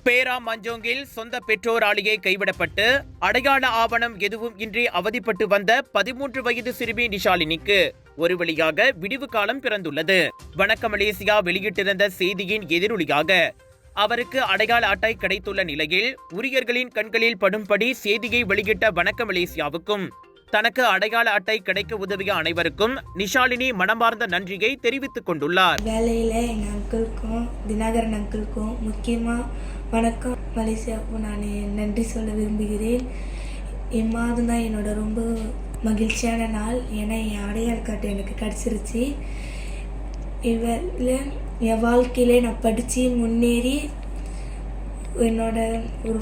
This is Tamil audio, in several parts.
பேரா மஞ்சோங்கில் சொந்த பெற்றோராலேயே கைவிடப்பட்டு அடையாள ஆவணம் எதுவும் இன்றி அவதிப்பட்டு வந்த 13 வயது சிறுமி நிஷாலினிக்கு ஒரு வழியாக விடிவு காலம் பிறந்துள்ளது. வணக்க மலேசியா வெளியிட்டிருந்த செய்தியின் எதிரொலியாக அவருக்கு அடையாள அட்டை கிடைத்துள்ள நிலையில் உரியர்களின் கண்களில் படும்படி செய்தியை வெளியிட்ட வணக்க மலேசியாவுக்கும் தனக்கு அடையாள அட்டை கிடைக்க உதவிய அனைவருக்கும் நிஷாலினி மனமார்ந்த நன்றியை தெரிவித்துக் கொண்டுள்ளார். வேலையில் எங்கள் அங்கிளுக்கும் தினகரன் அங்கிளுக்கும் முக்கியமாக வணக்கம் மலேசியாவுக்கும் நான் நன்றி சொல்ல விரும்புகிறேன். இம்மாதம் தான் என்னோட ரொம்ப மகிழ்ச்சியான நாள். ஏன்னா என் அடையாள கார்டு எனக்கு கிடச்சிருச்சு. இதில் என் வாழ்க்கையிலே நான் படித்து முன்னேறி என்னோட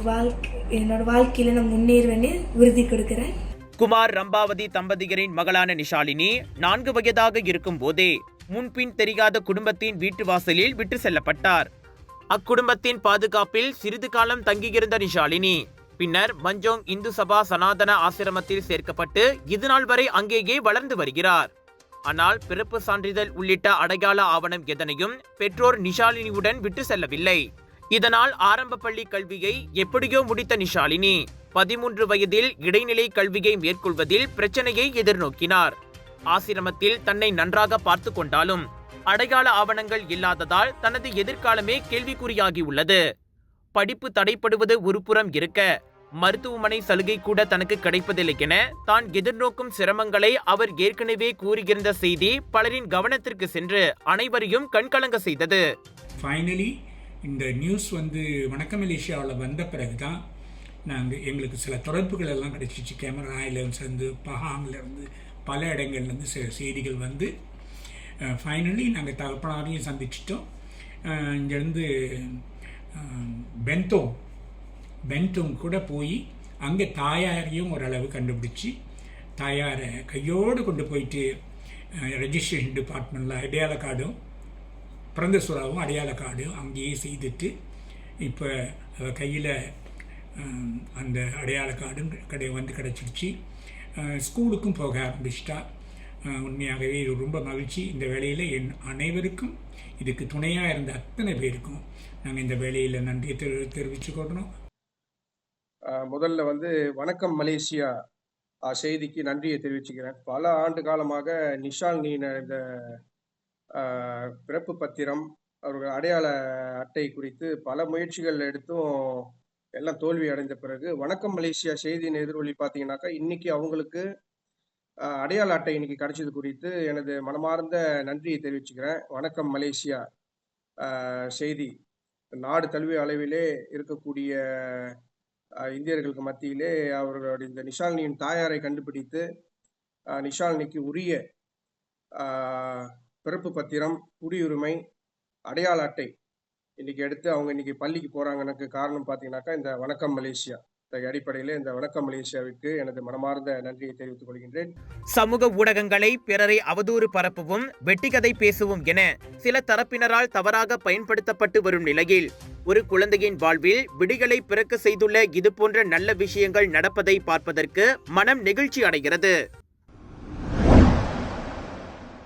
வாழ்க்கையில் நான் முன்னேறுவேன்னு உறுதி கொடுக்குறேன். குமார் ரம்பாவதி தம்பதியரின் மகளான நிஷாலினி 4 வயதாக இருக்கும் போதே முன்பின் தெரியாத குடும்பத்தின் வீட்டு வாசலில் விட்டு செல்லப்பட்டார். அக்குடும்பத்தின் பாதுகாப்பில் சிறிது காலம் தங்கியிருந்த நிஷாலினி பின்னர் மஞ்சோங் இந்து சபா சனாதன ஆசிரமத்தில் சேர்க்கப்பட்டு இதுநாள் வரை அங்கேயே வளர்ந்து வருகிறார். ஆனால் பிறப்பு சான்றிதழ் உள்ளிட்ட அடையாள ஆவணம் எதனையும் பெற்றோர் நிஷாலினியுடன் விட்டு செல்லவில்லை. இதனால் ஆரம்ப பள்ளி கல்வியை எப்படியோ முடித்த நிஷாலினி 13 வயதில் இடைநிலை கல்வியை மேற்கொள்வதில் பிரச்சனையை எதிர்நோக்கினார். ஆசிரமத்தில் தன்னை நன்றாக பார்த்து கொண்டாலும் அடையாள ஆவணங்கள் இல்லாததால் தனது எதிர்காலமே கேள்விக்குறியாகியுள்ளது. படிப்பு தடைப்படுவது ஒரு புறம் இருக்க மருத்துவமனை சலுகை கூட தனக்கு கிடைப்பதில்லை என தான் எதிர்நோக்கும் சிரமங்களை அவர் ஏற்கனவே கூறியிருந்த செய்தி பலரின் கவனத்திற்கு சென்று அனைவரையும் கண்கலங்க செய்தது. ஃபைனலி இந்த நியூஸ் வணக்க மலேசியாவில் வந்த பிறகு தான் எங்களுக்கு சில தொடர்புகள் எல்லாம் கிடைச்சிச்சு. கேமராயிலேருந்து பஹாங்கிலேருந்து பல இடங்கள்லேருந்து சில செய்திகள் ஃபைனலி நாங்கள் தகப்பனாரையும் சந்திச்சிட்டோம். இங்கேருந்து பென்டோங் கூட போய் அங்கே தாயாரையும் ஓரளவு கண்டுபிடிச்சி தாயாரை கையோடு கொண்டு போயிட்டு ரெஜிஸ்ட்ரேஷன் டிபார்ட்மெண்ட்டில் அடையாள கார்டும் பிறந்த சுறாவும் அடையாள கார்டும் அங்கேயே செய்துட்டு இப்போ கையில் அந்த அடையாள கார்டும் கிடச்சிருச்சு. ஸ்கூலுக்கும் போக ஆரம்பிச்சிட்டா. உண்மையாகவே இது ரொம்ப மகிழ்ச்சி. இந்த வேலையில் அனைவருக்கும் இதுக்கு துணையாக இருந்த அத்தனை பேருக்கும் நாங்கள் இந்த வேலையில் நன்றியை தெரிவிச்சுக்கொள்ளணும். முதல்ல வணக்கம் மலேசியா செய்திக்கு நன்றியை தெரிவிச்சுக்கிறேன். பல ஆண்டு காலமாக நிஷாலினியின் இந்த பிறப்பு பத்திரம் அவர்கள் அடையாள அட்டை குறித்து பல முயற்சிகள் எடுத்தும் எல்லாம் தோல்வி அடைந்த பிறகு வணக்கம் மலேசியா செய்தியின் எதிரொலி பார்த்தீங்கன்னாக்கா இன்னைக்கு அவங்களுக்கு அடையாள அட்டை இன்னைக்கு கிடைச்சது குறித்து எனது மனமார்ந்த நன்றியை தெரிவிச்சுக்கிறேன். வணக்கம் மலேசியா செய்தி நாடு தழுவிய அளவிலே இருக்கக்கூடிய இந்தியர்களுக்கு மத்தியிலே அவர்களுடைய இந்த நிஷாலினியின் தாயாரை கண்டுபிடித்து நிஷாலினிக்கு உரிய பிறப்பு பத்திரம், குடியுரிமை, அடையாள அட்டை இன்னைக்கு எடுத்து அவங்க இன்னைக்கு பள்ளிக்கு போறாங்கன்னு காரணம் பார்த்தீங்கன்னாக்கா இந்த வணக்கம் மலேசியா அடிப்படையில் இந்த வணக்கம் மலேசியாவிற்கு எனது மனமார்ந்த நன்றியை தெரிவித்துக் கொள்கின்றேன். சமூக ஊடகங்களை பிறரை அவதூறு பரப்பவும் வெட்டிக்கதை பேசவும் என சில தரப்பினரால் தவறாக பயன்படுத்தப்பட்டு வரும் நிலையில் ஒரு குழந்தையின் வாழ்வில் விடிகளை பிறக்க செய்துள்ள இதுபோன்ற நல்ல விஷயங்கள் நடப்பதை பார்ப்பதற்கு மனம் நெகிழ்ச்சி அடைகிறது.